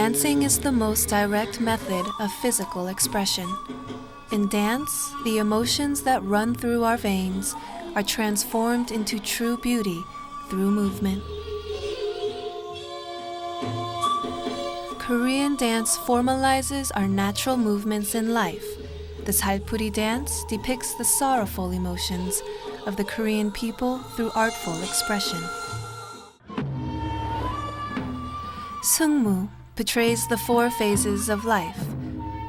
Dancing is the most direct method of physical expression. In dance, the emotions that run through our veins are transformed into true beauty through movement. Korean dance formalizes our natural movements in life. The Salpuri dance depicts the sorrowful emotions of the Korean people through artful expression. Seungmu portrays the four phases of life: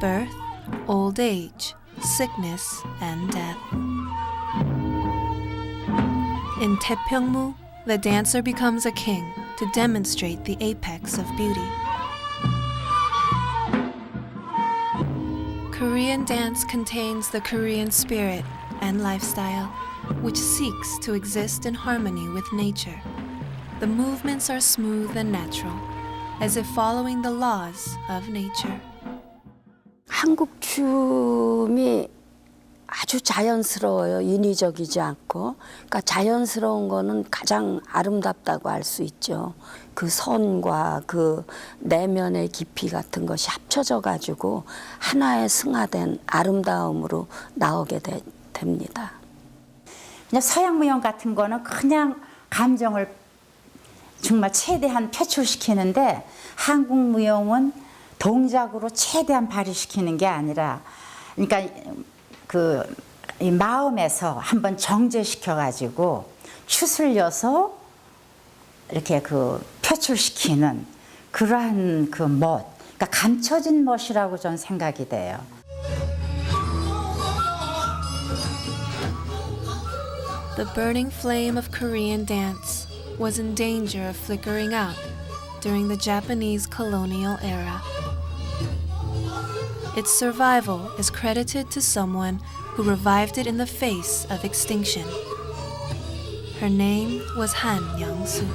birth, old age, sickness, and death. In Taepyeongmu, the dancer becomes a king to demonstrate the apex of beauty. Korean dance contains the Korean spirit and lifestyle, which seeks to exist in harmony with nature. The movements are smooth and natural, as if following the laws of nature. 한국 춤이 아주 자연스러워요. 인위적이지 않고. 그러니까 자연스러운 거는 가장 아름답다고 할 수 있죠. 그 선과 그 내면의 깊이 같은 것이 합쳐져 가지고 하나의 승화된 아름다움으로 나오게 됩니다. 그냥 서양 무용 같은 거는 그냥 감정을 정말 최대한 표출시키는데, 한국 무용은 동작으로 최대한 발휘시키는 게 아니라, 그러니까 이 마음에서 한번 정제시켜 가지고 추슬려서 이렇게 표출시키는 그러한 멋, 그러니까 감춰진 멋이라고 저는 생각이 돼요. The burning flame of Korean dance was in danger of flickering out during the Japanese colonial era. Its survival is credited to someone who revived it in the face of extinction. Her name was Han Young-soo.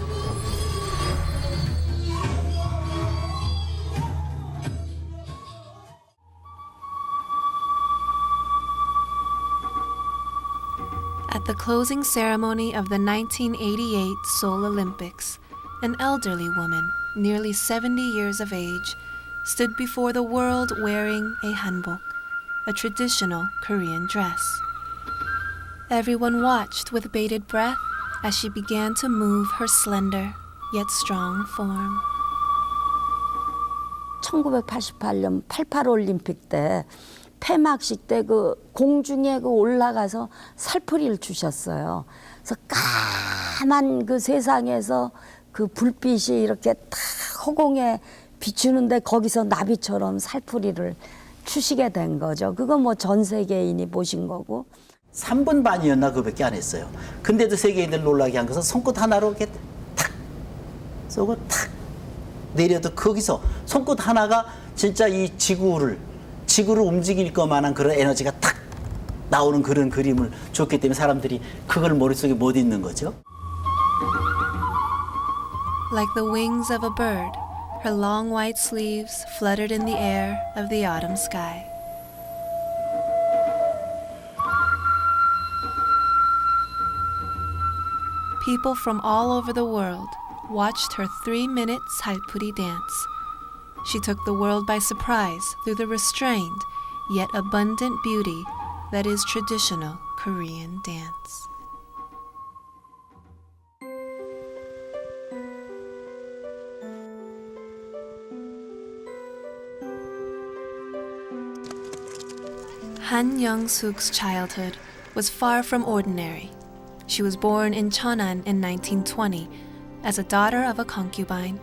At the closing ceremony of the 1988 Seoul Olympics, an elderly woman, nearly 70 years of age, stood before the world wearing a hanbok, a traditional Korean dress. Everyone watched with bated breath as she began to move her slender yet strong form. 1988년 88 올림픽 때 폐막식 때 공중에 올라가서 살풀이를 주셨어요. 그래서 까만 세상에서 불빛이 이렇게 탁 허공에 비추는데 거기서 나비처럼 살풀이를 추시게 된 거죠. 그거 전 세계인이 보신 거고. 3분 반이었나 그밖에 안 했어요. 근데도 세계인들 놀라게 한 것은 손끝 하나로 이렇게 탁 쏘고 탁 내려도 거기서 손끝 하나가 진짜 이 지구를 움직일 것만한 그런 에너지가 탁 나오는 그런 그림을 줬기 때문에 사람들이 그걸 머릿속에 못 잊는 거죠. Like the wings of a bird, her long white sleeves fluttered in the air of the autumn sky. People from all over the world watched her 3-minute Salpuri dance. She took the world by surprise through the restrained yet abundant beauty that is traditional Korean dance. Han Young-suk's childhood was far from ordinary. She was born in Cheonan in 1920 as a daughter of a concubine.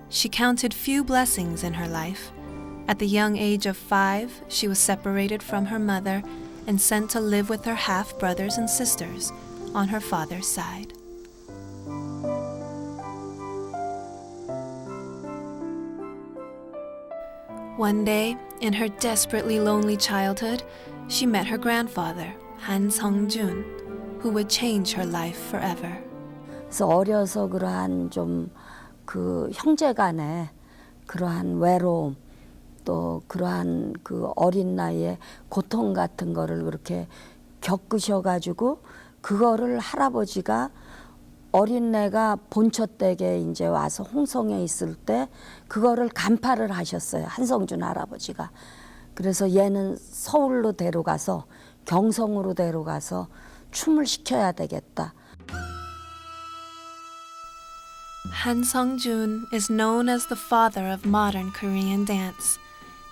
She counted few blessings in her life. At the young age of 5, she was separated from her mother and sent to live with her half-brothers and sisters on her father's side. One day, in her desperately lonely childhood, she met her grandfather, Han Sung-jun, who would change her life forever. 그래서 어려서 그러한 형제 간의 그러한 외로움, 또 그러한 어린 나이에 고통 같은 거를 그렇게 겪으셔가지고 그거를 할아버지가 어린애가 본처댁에 이제 와서 홍성에 있을 때 그거를 간파를 하셨어요. 한성준 할아버지가. 그래서 얘는 서울로 데려가서 경성으로 데려가서 춤을 시켜야 되겠다. Han Sung-jun is known as the father of modern Korean dance.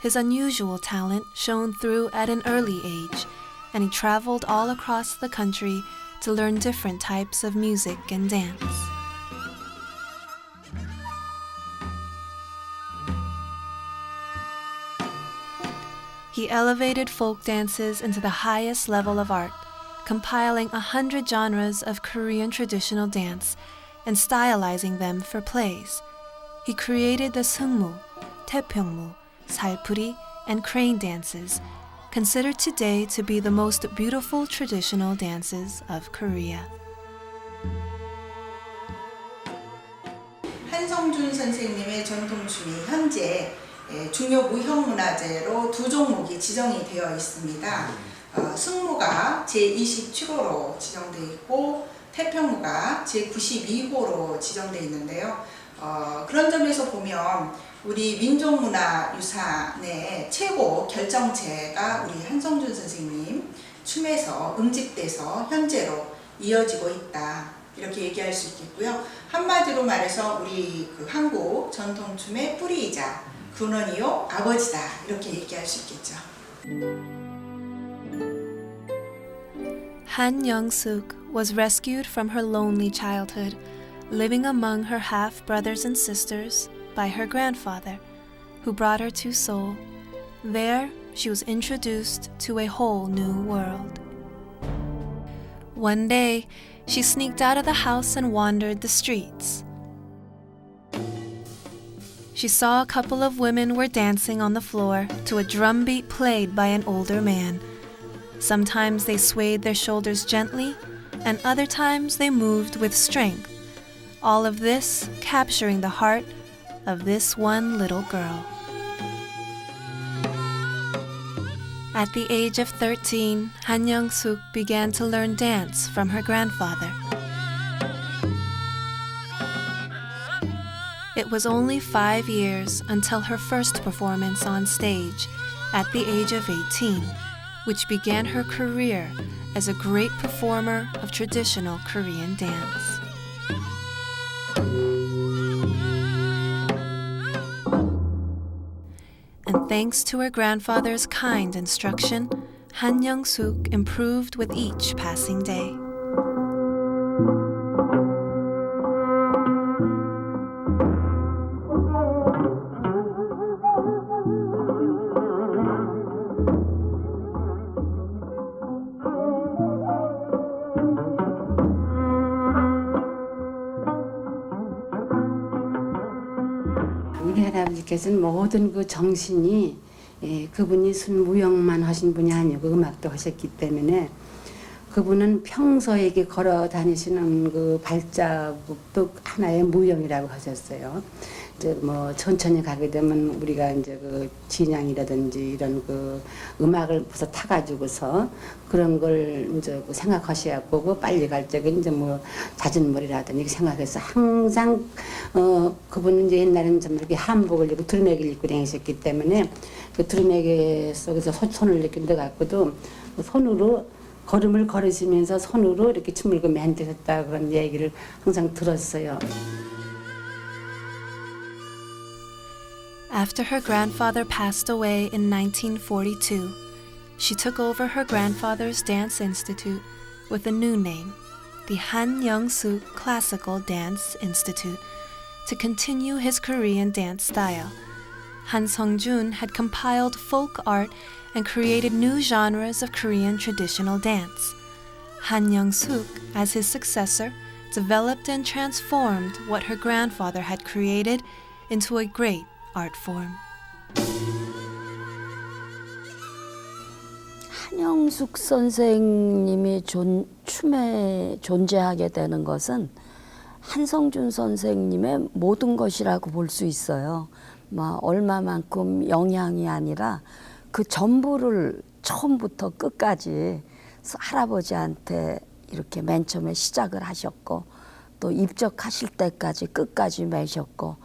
His unusual talent shone through at an early age, and he traveled all across the country to learn different types of music and dance. He elevated folk dances into the highest level of art, compiling 100 genres of Korean traditional dance and stylizing them for plays. He created the Seungmu, Taepyeongmu, Salpuri, and crane dances, considered today to be the most beautiful traditional dances of Korea. 한성준 선생님의 전통춤이 현재 중요 무형문화재로 두 종목이 지정이 되어 있습니다. 승무가 제27호로 지정되어 있고 태평무가 제92호로 지정되어 있는데요. 그런 점에서 보면 우리 민족문화유산의 최고 결정체가 우리 한성준 선생님 춤에서 응집돼서 현재로 이어지고 있다, 이렇게 얘기할 수 있겠고요. 한마디로 말해서 우리 그 한국 전통춤의 뿌리이자 근원이요 아버지다, 이렇게 얘기할 수 있겠죠. Han Young-suk was rescued from her lonely childhood, living among her half-brothers and sisters, by her grandfather, who brought her to Seoul. There, she was introduced to a whole new world. One day, she sneaked out of the house and wandered the streets. She saw a couple of women were dancing on the floor to a drumbeat played by an older man. Sometimes they swayed their shoulders gently, and other times they moved with strength. All of this capturing the heart of this one little girl. At the age of 13, Han Young-suk began to learn dance from her grandfather. It was only 5 years until her first performance on stage at the age of 18, which began her career as a great performer of traditional Korean dance. And thanks to her grandfather's kind instruction, Han Young-suk improved with each passing day. 우리 할아버지께서는 모든 그 정신이 그분이 순 무용만 하신 분이 아니고 음악도 하셨기 때문에 그분은 평소에 이렇게 걸어 다니시는 그 발자국도 하나의 무용이라고 하셨어요. 이제 뭐 천천히 가게 되면 우리가 이제 그 진양이라든지 이런 그 음악을 벌써 타가지고서 그런 걸 이제 생각하셔갖고 그 빨리 갈 적에 이제 뭐 잦은 머리라든지 생각해서 항상 그분은 이제 옛날에는 좀 이렇게 한복을 입고 두루마기를 입고 다니셨기 때문에 그 두루마기 속에서 손을 이렇게 넣어갖고도 손으로 걸음을 걸으시면서 손으로 이렇게 춤을 만드셨다 그런 얘기를 항상 들었어요. After her grandfather passed away in 1942, she took over her grandfather's dance institute with a new name, the Han Young-suk Classical Dance Institute, to continue his Korean dance style. Han Sung-jun had compiled folk art and created new genres of Korean traditional dance. Han Young-suk, as his successor, developed and transformed what her grandfather had created into a great art form. 한영숙 선생님이 춤에 존재하게 되는 것은 한성준 선생님의 모든 것이라고 볼 수 있어요. 얼마만큼 영향이 아니라 그 전부를 처음부터 끝까지 할아버지한테 이렇게 맨 처음에 시작을 하셨고 또 입적하실 때까지 끝까지 매셨고,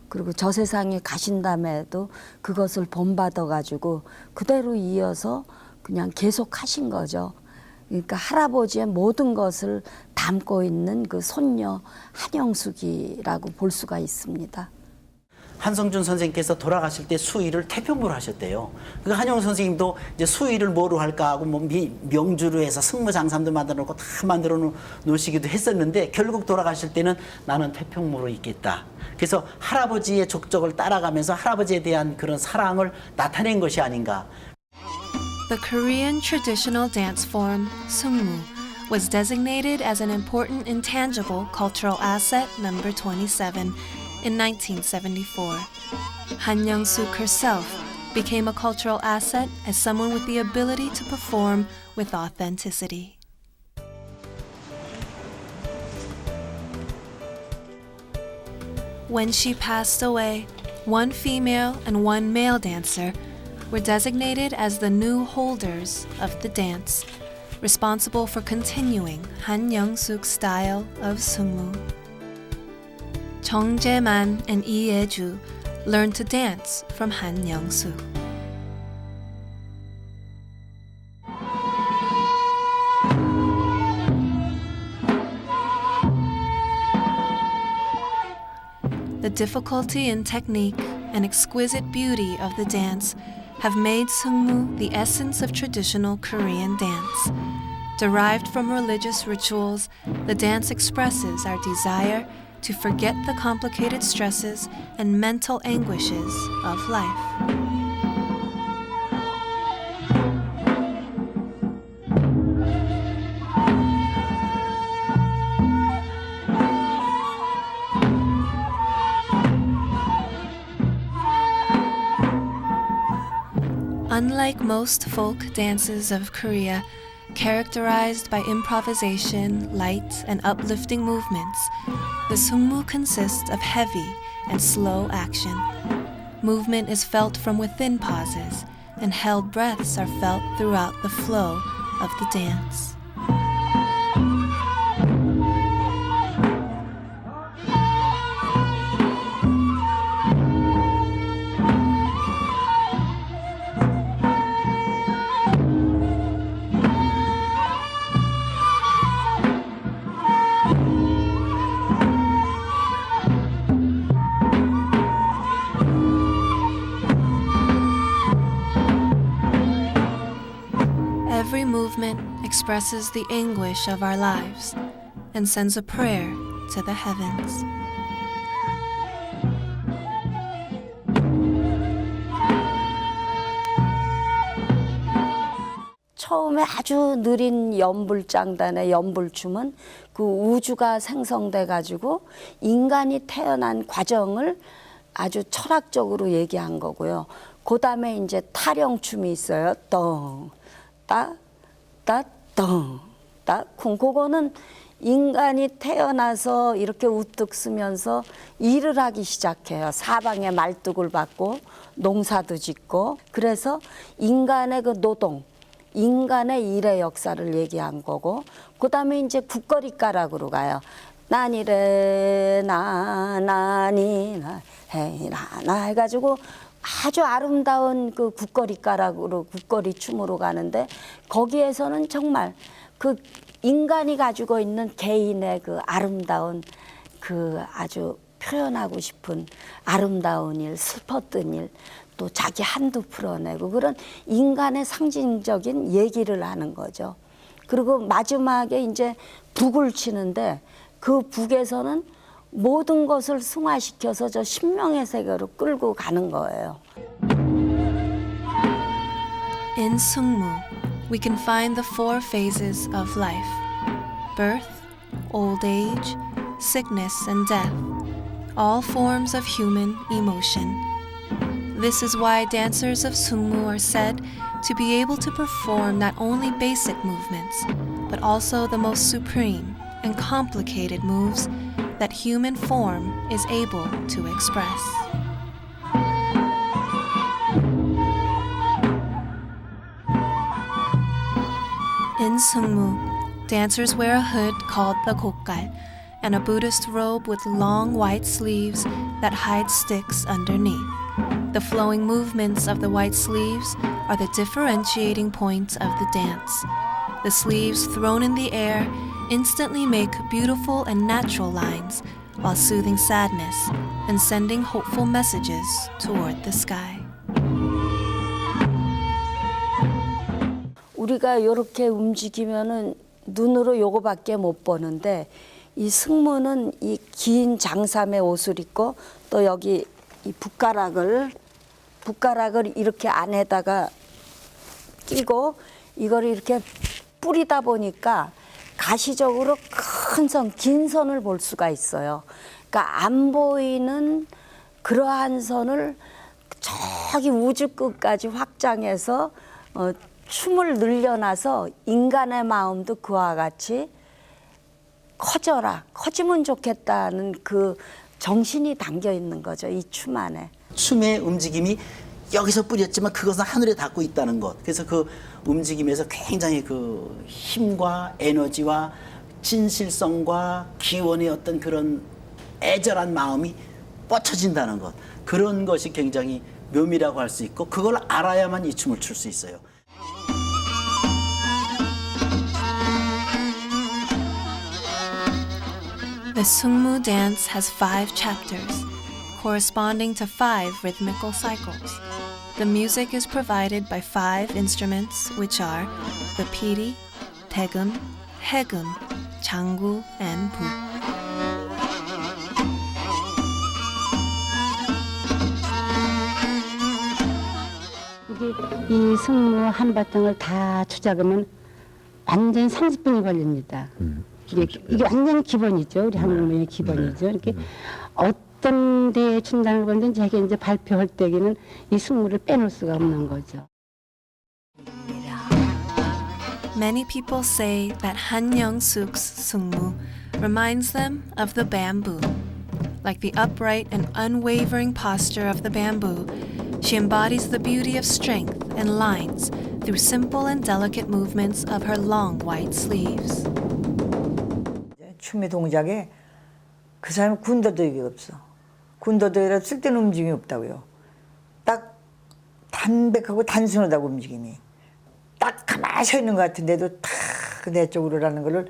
그리고 저 세상에 가신 다음에도 그것을 본받아 가지고 그대로 이어서 그냥 계속 하신 거죠. 그러니까 할아버지의 모든 것을 담고 있는 그 손녀 한영숙이라고 볼 수가 있습니다. 한성준 선생님께서 돌아가실 때 수의를 태평무로 하셨대요. 그 한영 선생님도 이제 수의를 뭐로 할까 하고 뭐 명주로 해서 승무장삼도 만들어 놓고 다 만들어 놓으시기도 했었는데 결국 돌아가실 때는 나는 태평무로 있겠다. 그래서 할아버지의 족적을 따라가면서 할아버지에 대한 그런 사랑을 나타낸 것이 아닌가. The Korean traditional dance form, Sungmu, was designated as an important intangible cultural asset number 27 in 1974. Han Young-suk herself became a cultural asset as someone with the ability to perform with authenticity. When she passed away, one female and one male dancer were designated as the new holders of the dance, responsible for continuing Han Young-suk's style of Sungmu. Chung Jae-man and Lee Ye-ju learned to dance from Han Young-suk. The difficulty in technique and exquisite beauty of the dance have made Sungmu the essence of traditional Korean dance. Derived from religious rituals, the dance expresses our desire to forget the complicated stresses and mental anguishes of life. Unlike most folk dances of Korea, characterized by improvisation, light, and uplifting movements, the Sungmu consists of heavy and slow action. Movement is felt from within pauses, and held breaths are felt throughout the flow of the dance. Every movement expresses the anguish of our lives and sends a prayer to the heavens. 처음에 아주 느린 연불장단의 연불춤은 그 우주가 생성돼 가지고 인간이 태어난 과정을 아주 철학적으로 얘기한 거고요. 그 다음에 이제 타령춤이 있어요. 덩, 따, 따, 덩, 따, 쿵. 그거는 인간이 태어나서 이렇게 우뚝 쓰면서 일을 하기 시작해요. 사방에 말뚝을 받고 농사도 짓고. 그래서 인간의 그 노동, 인간의 일의 역사를 얘기한 거고, 그 다음에 이제 국거리가락으로 가요. 나니래 나니나 헤이나나 해가지고 아주 아름다운 그 국거리가락으로 국거리 춤으로 가는데, 거기에서는 정말 그 인간이 가지고 있는 개인의 그 아름다운 그 아주 표현하고 싶은 아름다운 일, 슬펐던 일, 또 자기 한도 풀어내고 그런 인간의 상징적인 얘기를 하는 거죠. 그리고 마지막에 이제 북을 치는데, 그 북에서는 모든 것을 승화시켜서 저 신명의 세계로 끌고 가는 거예요. In Sungmu, we can find the four phases of life: birth, old age, sickness, and death, all forms of human emotion. This is why dancers of Sungmu are said to be able to perform not only basic movements, but also the most supreme and complicated moves that human form is able to express. In Sungmu, dancers wear a hood called the gokkal and a Buddhist robe with long white sleeves that hide sticks underneath. The flowing movements of the white sleeves are the differentiating point of the dance. The sleeves thrown in the air instantly make beautiful and natural lines while soothing sadness and sending hopeful messages toward the sky. 우리가 이렇게 움직이면은 눈으로 요거밖에 못 보는데 이 승무는 이 긴 장삼의 옷을 입고 또 여기 이 붓가락을 이렇게 안에다가 끼고 이걸 이렇게 뿌리다 보니까 가시적으로 큰 선, 긴 선을 볼 수가 있어요. 그러니까 안 보이는 그러한 선을 저기 우주 끝까지 확장해서 춤을 늘려놔서 인간의 마음도 그와 같이 커지면 좋겠다는 그 정신이 담겨 있는 거죠, 이 춤 안에. 춤의 움직임이 여기서 뿌렸지만 그것은 하늘에 닿고 있다는 것. 그래서 그 움직임에서 굉장히 그 힘과 에너지와 진실성과 기원의 어떤 그런 애절한 마음이 뻗쳐진다는 것. 그런 것이 굉장히 묘미라고 할 수 있고 그걸 알아야만 이 춤을 출 수 있어요. The Sungmu dance has 5 chapters, corresponding to 5 rhythmical cycles. The music is provided by 5 instruments, which are the piri, daegeum, haegeum, 장구, and bu. 이 승무 한바탕을 다 추작하면 완전 30분이 걸립니다. 이게 완전 기본이죠. 우리 한국무용의 기본이죠. 이렇게 어떤 데에 춘다는 건데 제가 이제 발표할 때에는 이 승무를 빼놓을 수가 없는 거죠. Many people say that Han Young-suk's Sungmu reminds them of the bamboo. Like the upright and unwavering posture of the bamboo, she embodies the beauty of strength and lines through simple and delicate movements of her long white sleeves. 춤의 동작에 그 사람은 군더더기가 없어. 군더더기라 쓸데는 움직임이 없다고요. 딱 담백하고 단순하다고 움직임이. 딱 가만히 서 있는 것 같은데도 탁 내 쪽으로라는 거를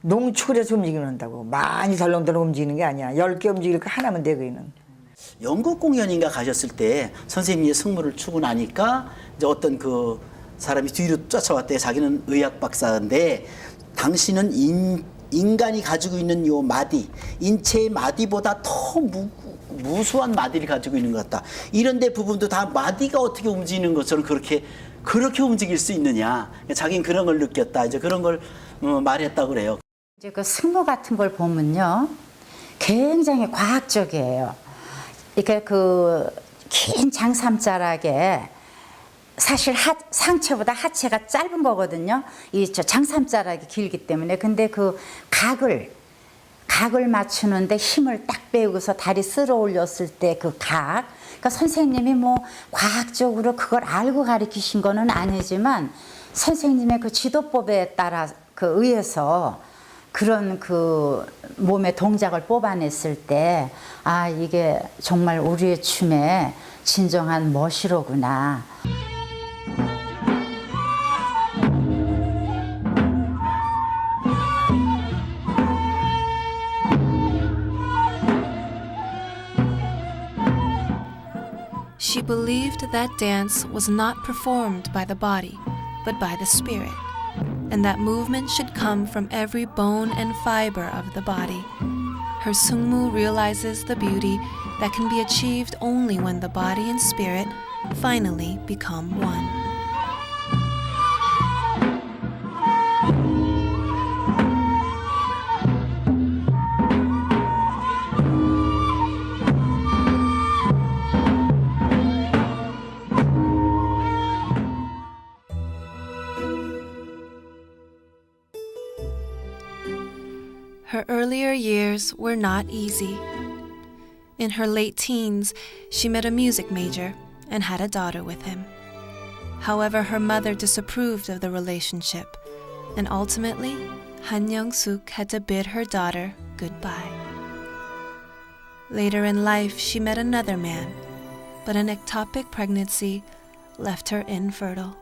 농축을 해서 움직이는다고. 많이 덜렁덜렁 움직이는 게 아니야. 10개 움직일 거 하나면 돼, 그이는. 영국 공연인가 가셨을 때 선생님이 승무를 추고 나니까 이제 어떤 그 사람이 뒤로 쫓아왔대. 자기는 의학 박사인데 당신은 인간이 가지고 있는 요 마디, 인체의 마디보다 더 무수한 마디를 가지고 있는 것 같다. 이런데 부분도 다 마디가 어떻게 움직이는 것처럼 그렇게 움직일 수 있느냐. 자기는 그런 걸 느꼈다. 이제 그런 걸 말했다고 그래요. 이제 그 승무 같은 걸 보면요, 굉장히 과학적이에요. 이렇게 그 긴 장삼자락에 사실 상체보다 하체가 짧은 거거든요. 이 장삼자락이 길기 때문에. 근데 그 각을 맞추는데 힘을 딱 빼고서 다리 쓸어 올렸을 때 그 각. 그러니까 선생님이 뭐 과학적으로 그걸 알고 가르치신 거는 아니지만 선생님의 그 지도법에 따라 그 의해서 그런 그 몸의 동작을 뽑아냈을 때 아, 이게 정말 우리의 춤의 진정한 멋이로구나. She believed that dance was not performed by the body, but by the spirit, and that movement should come from every bone and fiber of the body. Her Sungmu realizes the beauty that can be achieved only when the body and spirit finally become one. Her earlier years were not easy. In her late teens, she met a music major and had a daughter with him. However, her mother disapproved of the relationship, and ultimately, Han Young-suk had to bid her daughter goodbye. Later in life, she met another man, but an ectopic pregnancy left her infertile.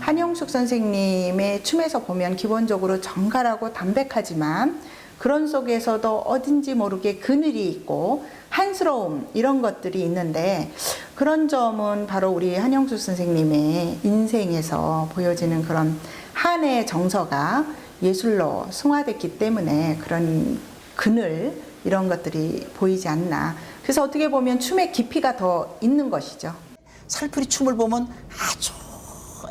한영숙 선생님의 춤에서 보면 기본적으로 정갈하고 담백하지만 그런 속에서도 어딘지 모르게 그늘이 있고 한스러움 이런 것들이 있는데 그런 점은 바로 우리 한영숙 선생님의 인생에서 보여지는 그런 한의 정서가 예술로 승화됐기 때문에 그런 그늘 이런 것들이 보이지 않나. 그래서 어떻게 보면 춤의 깊이가 더 있는 것이죠. 살풀이 춤을 보면 아주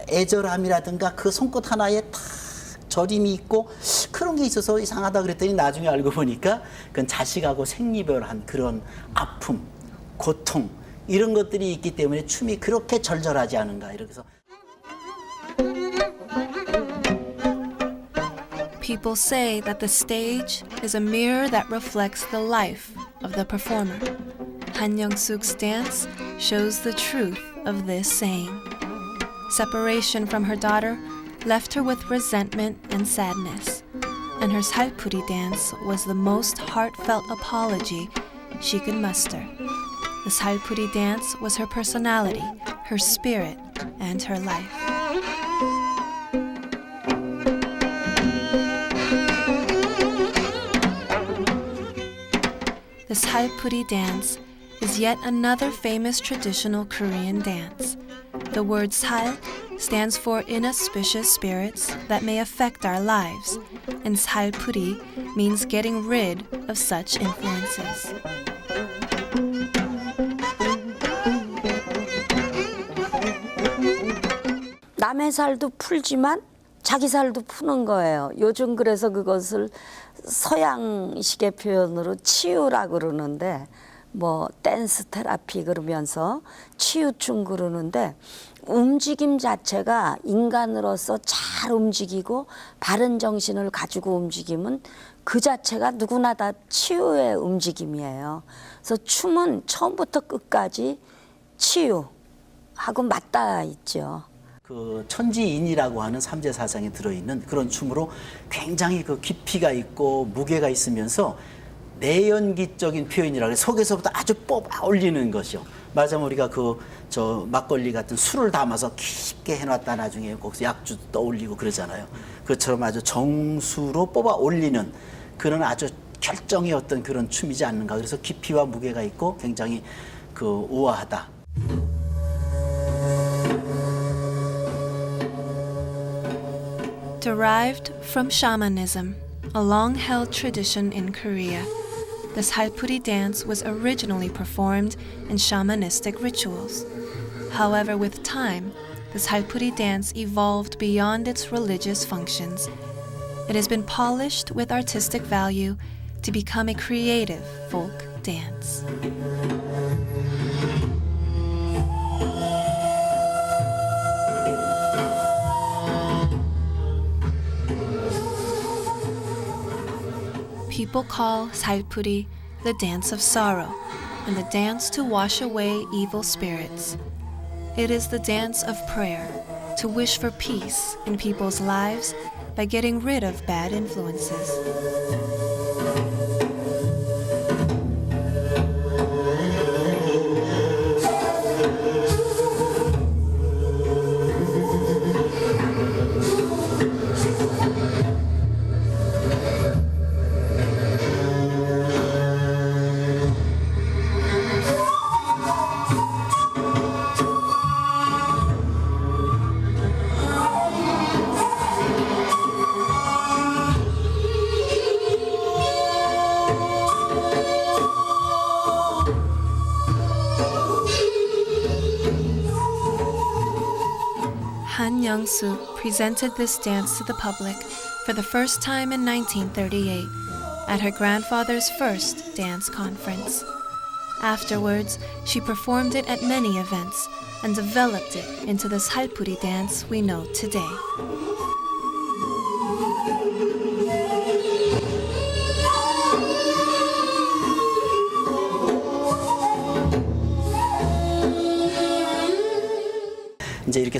애절함이라든가 그 손끝 하나에 탁 저림이 있고 그런 게 있어서 이상하다 그랬더니 나중에 알고 보니까 그건 자식하고 생리별한 그런 아픔, 고통 이런 것들이 있기 때문에 춤이 그렇게 절절하지 않은가 이렇게 해서 People say that the stage is a mirror that reflects the life of the performer. Han Young-suk's dance shows the truth of this saying. Separation from her daughter left her with resentment and sadness, and her Salpuri dance was the most heartfelt apology she could muster. The Salpuri dance was her personality, her spirit, and her life. The Salpuri dance is yet another famous traditional Korean dance. The word Sal stands for inauspicious spirits that may affect our lives, and Salpuri means getting rid of such influences. 남의 살도 풀지만 자기 살도 푸는 거예요. 요즘 그래서 그것을 서양식의 표현으로 치유라고 그러는데 뭐 댄스 테라피 그러면서 치유춤 그러는데 움직임 자체가 인간으로서 잘 움직이고 바른 정신을 가지고 움직이면 그 자체가 누구나 다 치유의 움직임이에요. 그래서 춤은 처음부터 끝까지 치유하고 맞닿아 있죠. 그 천지인이라고 하는 삼재 사상에 들어있는 그런 춤으로 굉장히 그 깊이가 있고 무게가 있으면서 내연기적인 표현이라고 해서 속에서부터 아주 뽑아 올리는 것이요. 말하자면 우리가 그 저 막걸리 같은 술을 담아서 깊게 해놨다 나중에 거기서 약주 떠올리고 그러잖아요. 그것처럼 아주 정수로 뽑아 올리는 그런 아주 결정의 어떤 그런 춤이지 않는가. 그래서 깊이와 무게가 있고 굉장히 그 우아하다. Derived from shamanism, a long-held tradition in Korea, the Salpuri dance was originally performed in shamanistic rituals. However, with time, the Salpuri dance evolved beyond its religious functions. It has been polished with artistic value to become a creative folk dance. People call Salpuri the dance of sorrow and the dance to wash away evil spirits. It is the dance of prayer, to wish for peace in people's lives by getting rid of bad influences. Han Young-suk presented this dance to the public for the first time in 1938 at her grandfather's first dance conference. Afterwards, she performed it at many events and developed it into the Salpuri dance we know today. 이제 이렇게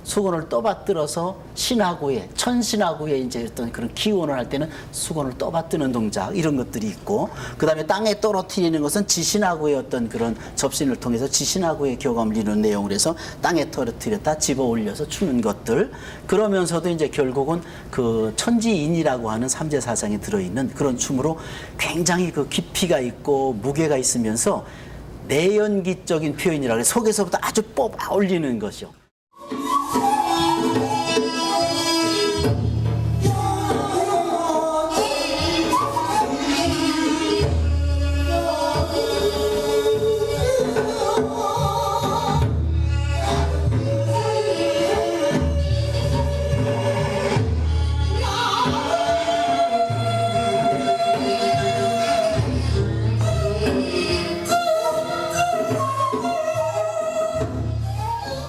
수건을 떠받들어서 신하고에 천신하고에 이제 어떤 그런 기원을 할 때는 수건을 떠받드는 동작 이런 것들이 있고, 그다음에 땅에 떨어뜨리는 것은 지신하고의 어떤 그런 접신을 통해서 지신하고의 교감을 이루는 내용을 해서 땅에 떨어뜨렸다 집어 올려서 추는 것들. 그러면서도 이제 결국은 그 천지인이라고 하는 삼재 사상이 들어있는 그런 춤으로 굉장히 그 깊이가 있고 무게가 있으면서 내연기적인 표현이라 그래 속에서부터 아주 뽑아 올리는 것이요.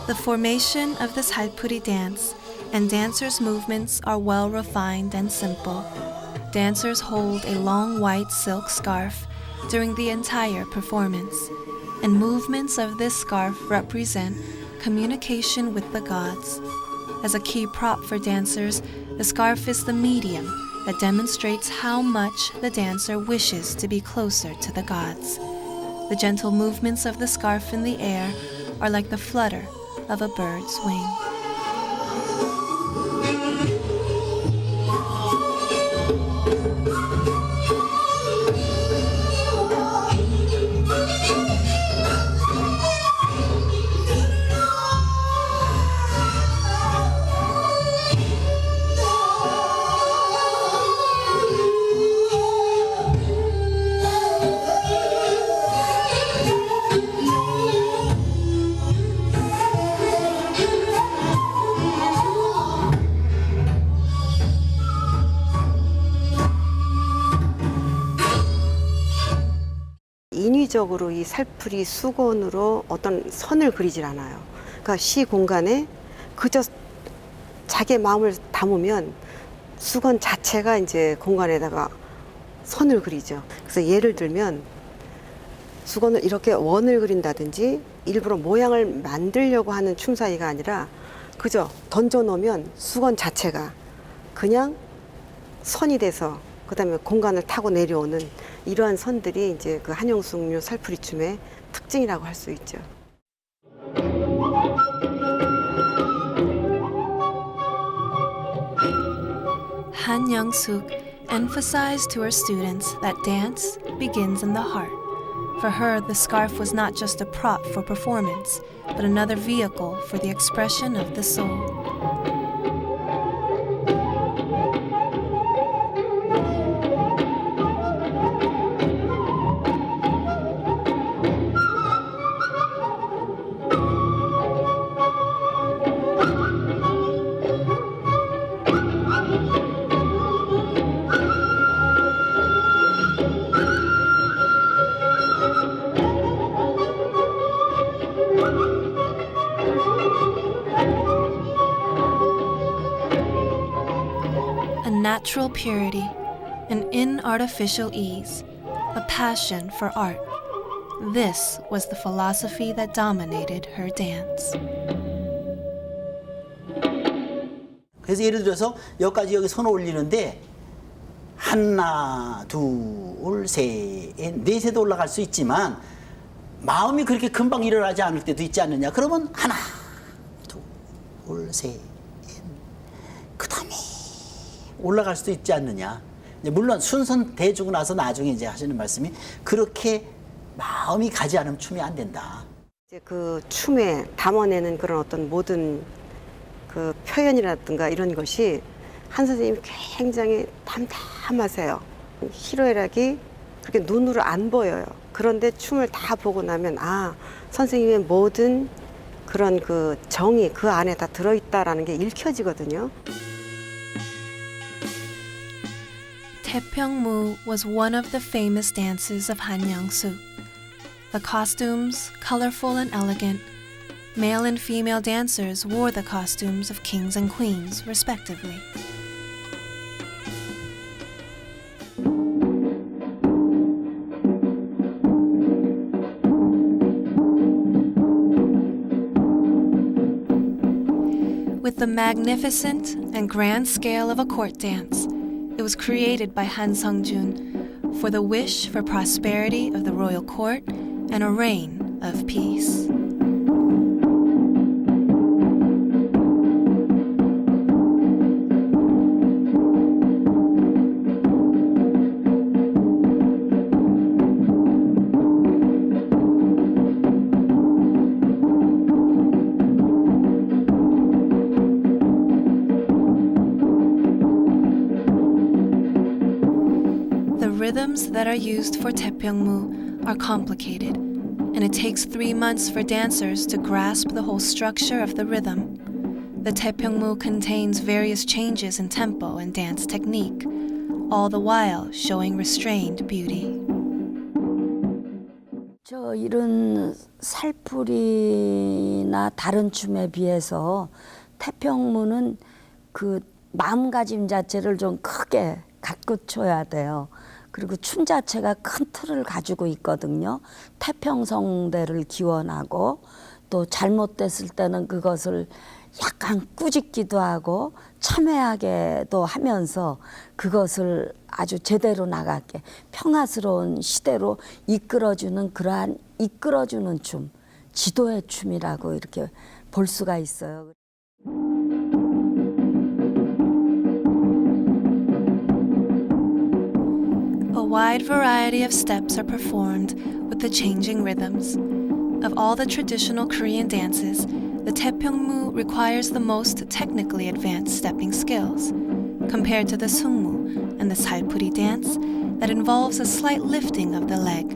The formation of the Salpuri dance and dancers' movements are well refined and simple. Dancers hold a long white silk scarf during the entire performance, and movements of this scarf represent communication with the gods. As a key prop for dancers, the scarf is the medium that demonstrates how much the dancer wishes to be closer to the gods. The gentle movements of the scarf in the air are like the flutter of a bird's wing. 인위적으로 이 살풀이 수건으로 어떤 선을 그리질 않아요. 그러니까 시 공간에 그저 자기의 마음을 담으면 수건 자체가 이제 공간에다가 선을 그리죠. 그래서 예를 들면 수건을 이렇게 원을 그린다든지 일부러 모양을 만들려고 하는 춤사위가 아니라 그저 던져 놓으면 수건 자체가 그냥 선이 돼서 그다음에 공간을 타고 내려오는 이러한 선들이 이제 그 한영숙류 살풀이 춤의 특징이라고 할 수 있죠. Han Young-suk emphasized to her students that dance begins in the heart. For her, the scarf was not just a prop for performance, but another vehicle for the expression of the soul. A natural purity, an inartificial ease, a passion for art. This was the philosophy that dominated her dance. 그래서 예를 들어서 여기까지 여기 손을 올리는데 하나, 둘, 셋, 넷에도 올라갈 수 있지만 마음이 그렇게 금방 일어나지 않을 때도 있지 않느냐. 그러면 하나, 둘, 셋, 그 다음에 올라갈 수도 있지 않느냐. 물론 순선 대주고 나서 나중에 이제 하시는 말씀이 그렇게 마음이 가지 않으면 춤이 안 된다. 이제 그 춤에 담아내는 그런 어떤 모든 그 표현이라든가 이런 것이 한 선생님이 굉장히 담담하세요. 희로애락이 그렇게 눈으로 안 보여요. 그런데 춤을 다 보고 나면 아, 선생님의 모든 그런 그 정이 그 안에 다 들어있다라는 게 읽혀지거든요. Taepyeongmu was one of the famous dances of Han Young-suk. The costumes, colorful and elegant, male and female dancers wore the costumes of kings and queens, respectively. the magnificent and grand scale of a court dance. It was created by Han Sung-jun for the wish for prosperity of the royal court and a reign of peace. The rhythms that are used for Taepyeongmu are complicated, and it takes 3 months for dancers to grasp the whole structure of the rhythm. The Taepyeongmu contains various changes in tempo and dance technique, all the while showing restrained beauty. 저 이런 살풀이나 다른 춤에 비해서 태평무는 그 마음가짐 자체를 좀 크게 갖고 춰야 돼요. 그리고 춤 자체가 큰 틀을 가지고 있거든요. 태평성대를 기원하고 또 잘못됐을 때는 그것을 약간 꾸짖기도 하고 참회하게도 하면서 그것을 아주 제대로 나가게 평화스러운 시대로 이끌어주는 그러한 이끌어주는 춤, 지도의 춤이라고 이렇게 볼 수가 있어요. A wide variety of steps are performed with the changing rhythms. Of all the traditional Korean dances, the Taepyeongmu requires the most technically advanced stepping skills, compared to the Sungmu and the Salpuri dance that involves a slight lifting of the leg.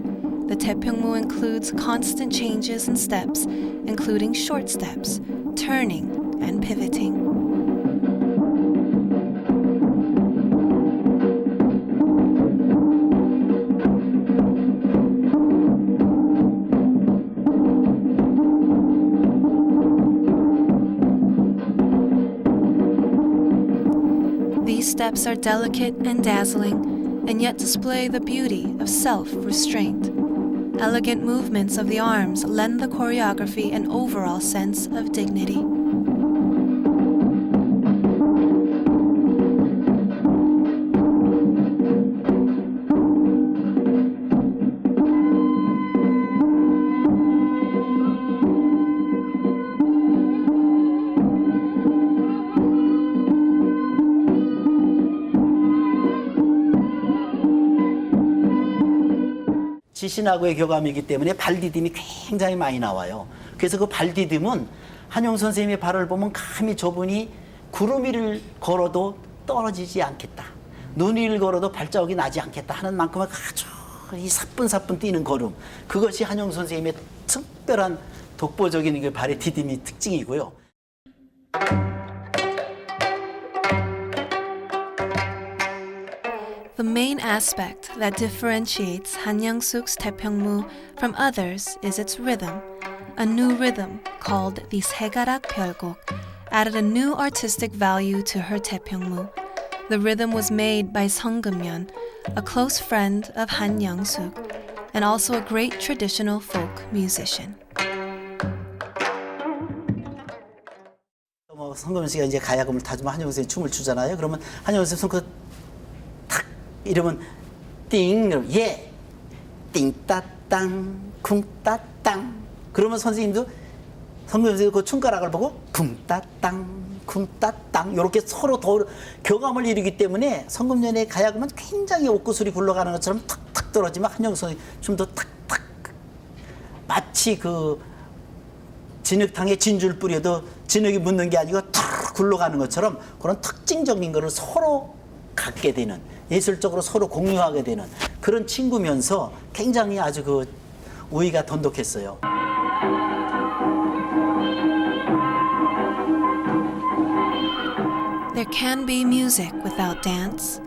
The Taepyeongmu includes constant changes in steps, including short steps, turning, and pivoting. These steps are delicate and dazzling, and yet display the beauty of self-restraint. Elegant movements of the arms lend the choreography an overall sense of dignity. 지신하고의 교감이기 때문에 발디딤이 굉장히 많이 나와요. 그래서 그 발디딤은 한용 선생님의 발을 보면 감히 저분이 구름 위를 걸어도 떨어지지 않겠다. 눈 위를 걸어도 발자국이 나지 않겠다 하는 만큼은 아주 이 사뿐사뿐 뛰는 걸음. 그것이 한용 선생님의 특별한 독보적인 그 발의 디딤이 특징이고요. The main aspect that differentiates Han Young-suk's Taepyeongmu from others is its rhythm. A new rhythm called the Segarak Pyeolguk added a new artistic value to her Taepyeongmu. The rhythm was made by Sung Geum-yeon, a close friend of Han Young-suk, and also a great traditional folk musician. 뭐 성금 씨가 이제 가야금을 타주면 한용 선생님 춤을 추잖아요. 그러면 한용 선생님 손끝 탁 이러면 띵 그러면 예 띵따땅 쿵따땅 그러면 선생님도 성금 선생님 그 춤가락을 보고 쿵따땅 쿵따땅 이렇게 서로 더 교감을 이루기 때문에 성금년의 가야금은 굉장히 옥구슬이 굴러가는 것처럼 탁탁 떨어지면 한용 선생님 춤도 탁탁 마치 그 진흙탕에 진줄 뿌려도 진흙이 묻는 게 아니고 탁 굴러가는 것처럼 그런 특징적인 거를 서로 갖게 되는 예술적으로 서로 공유하게 되는 그런 친구면서 굉장히 아주 그 우위가 돈독했어요. There can be music without dance,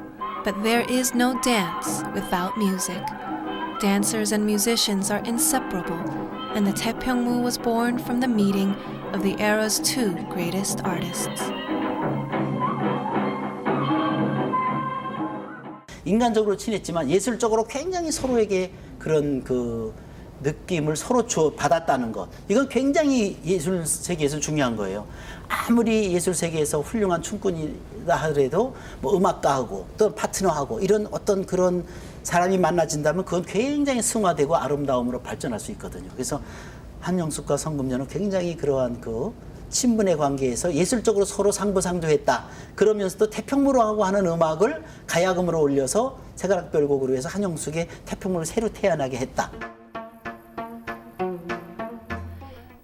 but there is no dance without music. Dancers and musicians are inseparable, and the Taepyeongmu was born from the meeting of the era's two greatest artists. 인간적으로 친했지만 예술적으로 굉장히 서로에게 그런 그 느낌을 서로 받았다는 것. 이건 굉장히 예술 세계에서 중요한 거예요. 아무리 예술 세계에서 훌륭한 춤꾼이다 하더라도 뭐 음악가하고 또 파트너하고 이런 어떤 그런 사람이 만나진다면 그건 굉장히 승화되고 아름다움으로 발전할 수 있거든요. 그래서 한영숙과 성금녀는 굉장히 그러한 그 친분의 관계에서 예술적으로 서로 상부상조했다. 그러면서도 태평무로하고 하는 음악을 가야금으로 올려서 세가락별곡으로 해서 한영숙의 태평무를 새로 태어나게 했다.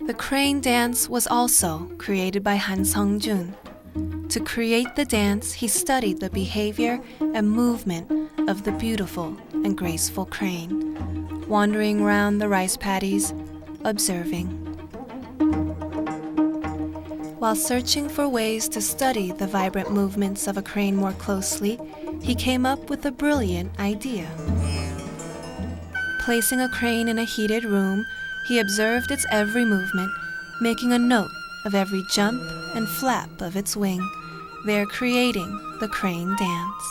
The crane dance was also created by Han Sung-jun. To create the dance, he studied the behavior and movement of the beautiful and graceful crane, wandering around the rice paddies, observing. While searching for ways to study the vibrant movements of a crane more closely, he came up with a brilliant idea. Placing a crane in a heated room, he observed its every movement, making a note of every jump and flap of its wing, there creating the crane dance.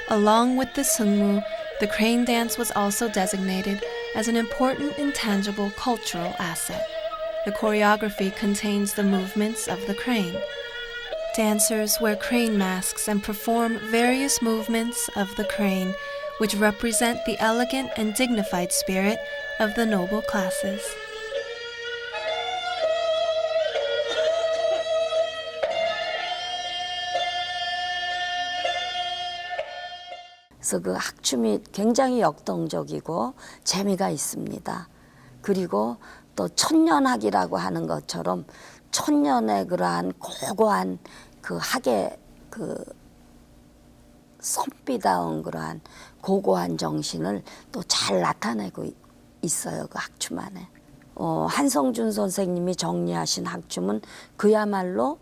Along with the Sungmu, the crane dance was also designated as an important intangible cultural asset. The choreography contains the movements of the crane. Dancers wear crane masks and perform various movements of the crane, which represent the elegant and dignified spirit of the noble classes. 그래서 그 학춤이 굉장히 역동적이고 재미가 있습니다. 그리고 또 천년학이라고 하는 것처럼 천년의 그러한 고고한 그 학의 그 선비다운 그러한 고고한 정신을 또 잘 나타내고 있어요. 그 학춤 안에. 한성준 선생님이 정리하신 학춤은 그야말로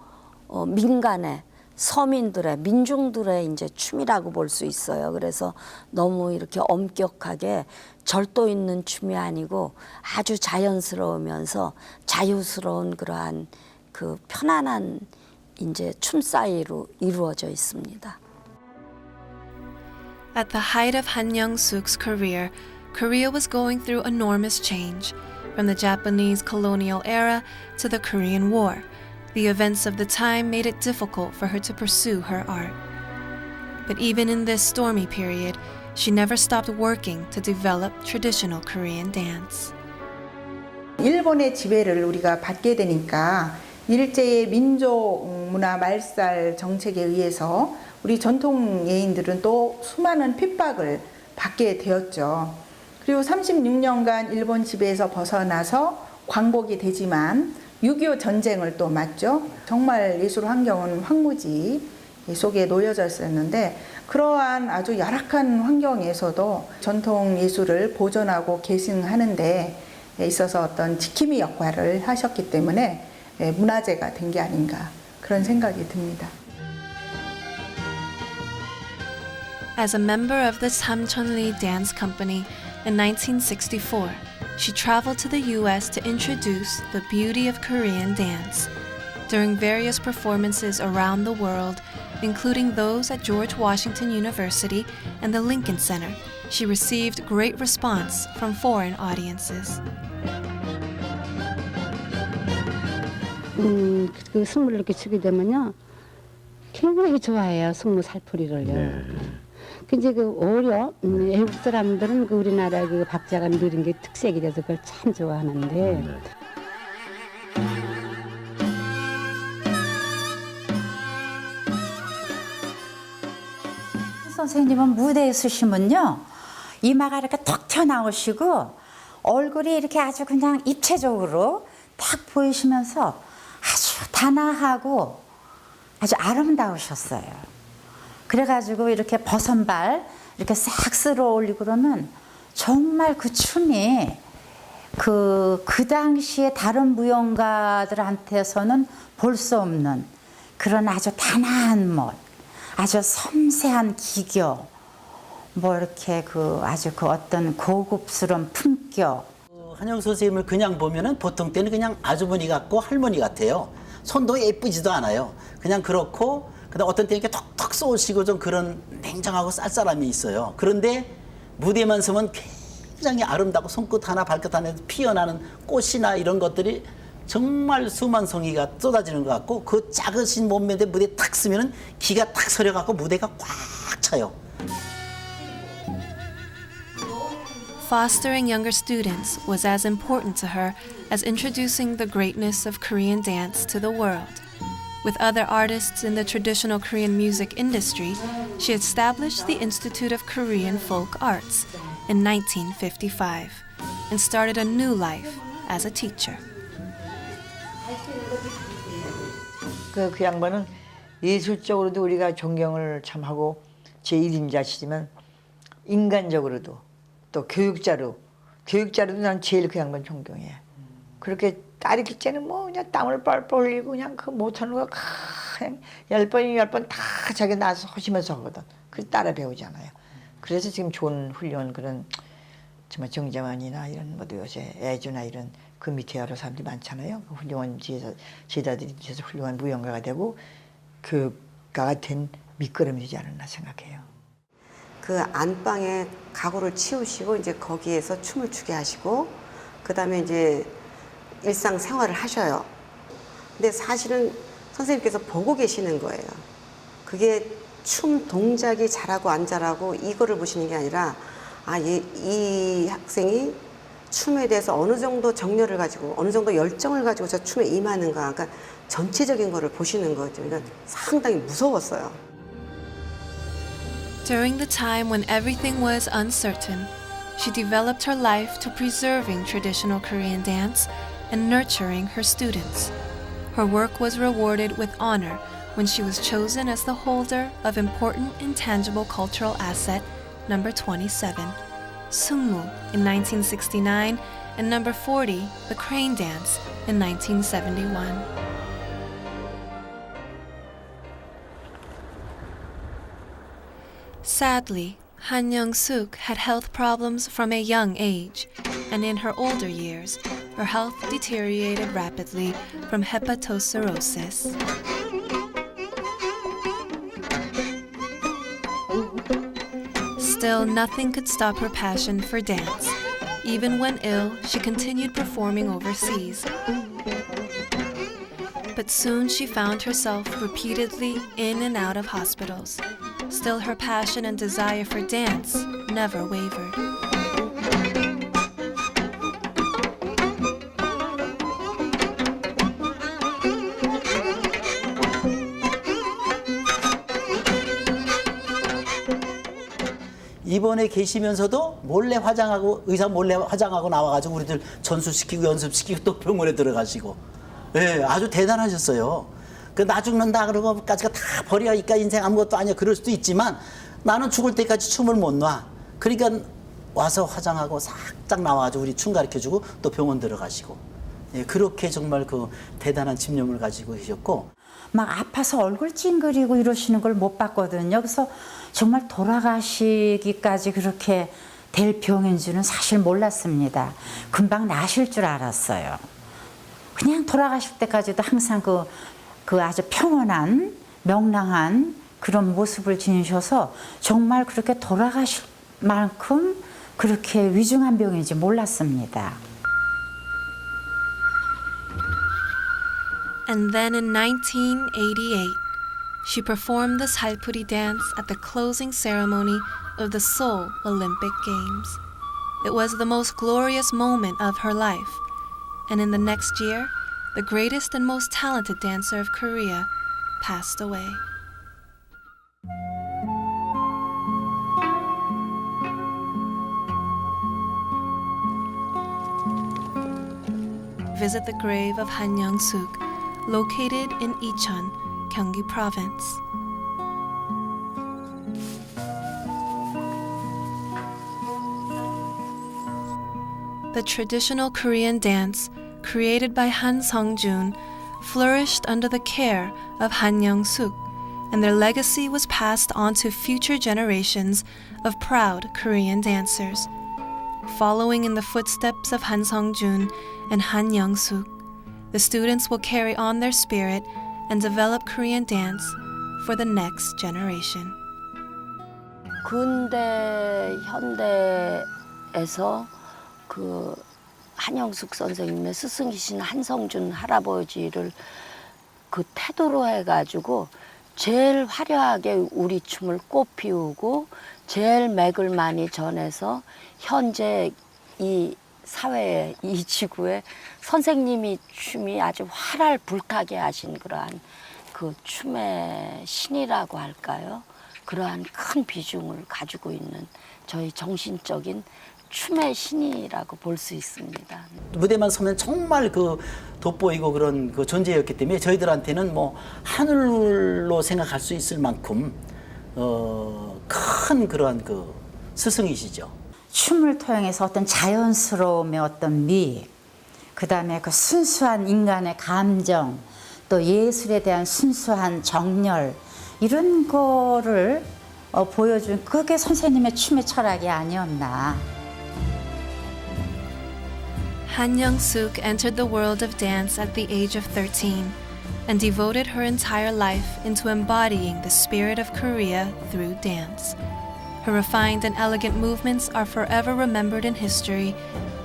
민간의 서민들의 민중들의 이제 춤이라고 볼 수 있어요. 그래서 너무 이렇게 엄격하게 절도 있는 춤이 아니고 아주 자연스러우면서 자유스러운 그러한 그 편안한 이제 춤 사이로 이루어져 있습니다. At the height of Han Young-suk's career, Korea was going through enormous change, from the Japanese colonial era to the Korean War. The events of the time made it difficult for her to pursue her art. But even in this stormy period, she never stopped working to develop traditional Korean dance. 일본의 지배를 우리가 받게 되니까 일제의 민족 문화 말살 정책에 의해서 우리 전통 예인들은 또 수많은 핍박을 받게 되었죠. 그리고 36년간 일본 지배에서 벗어나서 광복이 되지만 6.25 전쟁을 또 맞죠. 정말 예술 환경은 황무지 속에 놓여져 있었는데 그러한 아주 열악한 환경에서도 전통 예술을 보존하고 계승하는 데 있어서 어떤 지킴이 역할을 하셨기 때문에 문화재가 된 게 아닌가 그런 생각이 듭니다. As a member of the Samcheonri Dance Company in 1964, she traveled to the U.S. to introduce the beauty of Korean dance. During various performances around the world, including those at George Washington University and the Lincoln Center, she received great response from foreign audiences. 그 승무를 이렇게 추게 되면요, 굉장히 좋아해요. 승무 살풀이를요. 근데 그 오히려 외국 사람들은 그 우리나라 그 박자가 느린 게 특색이 돼서 그걸 참 좋아하는데. 선생님은 무대에 서시면요 이마가 이렇게 턱 튀어나오시고 얼굴이 이렇게 아주 그냥 입체적으로 딱 보이시면서 아주 단아하고 아주 아름다우셨어요. 그래가지고 이렇게 버선발 이렇게 싹 쓸어 올리고 그러면 정말 그 춤이 그 당시에 다른 무용가들한테서는 볼 수 없는 그런 아주 단아한 멋, 아주 섬세한 기교, 뭐 이렇게 그 아주 그 어떤 고급스러운 품격. 한영 선생님을 그냥 보면은 보통 때는 그냥 아주머니 같고 할머니 같아요. 손도 예쁘지도 않아요. 그냥 그렇고 근데 어떤 때 이렇게 톡톡 쏘시고 좀 그런 냉정하고 쌀쌀함이 있어요. 그런데 무대만 서면 굉장히 아름답고 손끝 하나 발끝 하나 피어나는 꽃이나 이런 것들이 정말 수만 송이가 쏟아지는 것 같고 그 작으신 몸매인데 무대에 탁 쓰면은 기가 탁 서려갖고 무대가 꽉 차요. Fostering younger students was as important to her as introducing the greatness of Korean dance to the world. With other artists in the traditional Korean music industry, she established the Institute of Korean Folk Arts in 1955 and started a new life as a teacher. 그 양반은 예술적으로도 우리가 존경을 참 하고 제1인자시지만 인간적으로도 또 교육자로도 난 제일 그 양반 존경해. 그렇게 가르칠 때는 뭐 그냥 땀을 뻘뻘 흘리고 그냥 그 못하는 거 그냥 10번 다 자기 나서 하시면서 하거든. 그 따라 배우잖아요. 그래서 지금 좋은 훌륭한 그런 정말 정자만이나 이런 뭐도 요새 애주나 이런 그 밑에 여러 사람들이 많잖아요. 그 훌륭한 제자들이 돼서 훌륭한 무용가가 되고 교육가가 된 밑거름이 되지 않았나 생각해요. 그 안방에 가구를 치우시고 이제 거기에서 춤을 추게 하시고 그다음에 이제 일상 생활을 하셔요. 근데 사실은 선생님께서 보고 계시는 거예요. 그게 춤 동작이 잘하고 안 잘하고 이거를 보시는 게 아니라 이 학생이 춤에 대해서 어느 정도 정열을 가지고 어느 정도 열정을 가지고 저 춤에 임하는가, 그러니까 전체적인 거를 보시는 거죠. 그러니까 상당히 무서웠어요. During the time when everything was uncertain, she developed her life to preserving traditional Korean dance and nurturing her students. Her work was rewarded with honor when she was chosen as the holder of important intangible cultural asset number 27, Sungmu in 1969, and number 40, the Crane Dance, in 1971. Sadly, Han Young-suk had health problems from a young age, and in her older years, her health deteriorated rapidly from hepatocirrhosis. Still, nothing could stop her passion for dance. Even when ill, she continued performing overseas. But soon she found herself repeatedly in and out of hospitals. Still, her passion and desire for dance never wavered. 입원에 계시면서도 몰래 화장하고 의사 몰래 화장하고 나와가지고 우리들 전수시키고 연습시키고 또 병원에 들어가시고, 예, 아주 대단하셨어요. 그 나 죽는다 그러고까지가 다 버려니까 인생 아무것도 아니야 그럴 수도 있지만 나는 죽을 때까지 춤을 못 놔. 그러니까 와서 화장하고 살짝 나와가지고 우리 춤 가르쳐주고 또 병원 들어가시고, 예, 그렇게 정말 그 대단한 집념을 가지고 계셨고. 막 아파서 얼굴 찡그리고 이러시는 걸 못 봤거든요. 그래서 정말 돌아가시기까지 그렇게 될 병인 줄은 사실 몰랐습니다. 금방 나실 줄 알았어요. 그냥 돌아가실 때까지도 항상 그 아주 평온한, 명랑한 그런 모습을 지니셔서 정말 그렇게 돌아가실 만큼 그렇게 위중한 병인지 몰랐습니다. And then in 1988, she performed the Salpuri dance at the closing ceremony of the Seoul Olympic Games. It was the most glorious moment of her life, and in the next year, the greatest and most talented dancer of Korea passed away. Visit the grave of Han Young-suk, located in Icheon, Gyeonggi Province. The traditional Korean dance, created by Han Sung-jun, flourished under the care of Han Young-suk, and their legacy was passed on to future generations of proud Korean dancers. Following in the footsteps of Han Sung-jun and Han Young-suk, the students will carry on their spirit and develop Korean dance for the next generation. 근대 현대에서 그 한영숙 선생님의 스승이신 한성준 할아버지를 그 태도로 해가지고 제일 화려하게 우리 춤을 꽃피우고 제일 맥을 많이 전해서 현재 이 사회에 이 지구에 선생님이 춤이 아주 활활 불타게 하신 그러한 그 춤의 신이라고 할까요? 그러한 큰 비중을 가지고 있는 저희 정신적인 춤의 신이라고 볼 수 있습니다. 무대만 서면 정말 그 돋보이고 그런 그 존재였기 때문에 저희들한테는 뭐 하늘로 생각할 수 있을 만큼 큰 그러한 그 스승이시죠. 춤을 통해서 어떤 자연스러움의 어떤 미, 그다음에 그 순수한 인간의 감정, 또 예술에 대한 순수한 정열, 이런 거를 보여준 그게 선생님의 춤의 철학이 아니었나. Han Young-suk entered the world of dance at the age of 13 and devoted her entire life into embodying the spirit of Korea through dance. Her refined and elegant movements are forever remembered in history,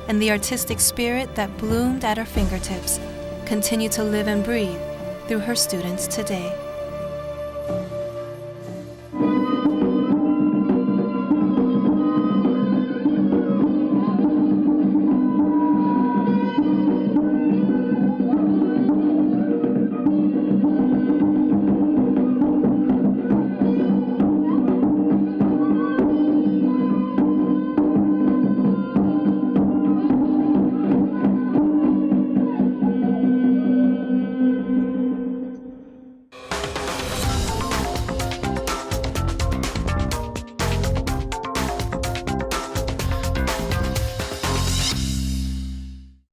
and the artistic spirit that bloomed at her fingertips continue to live and breathe through her students today.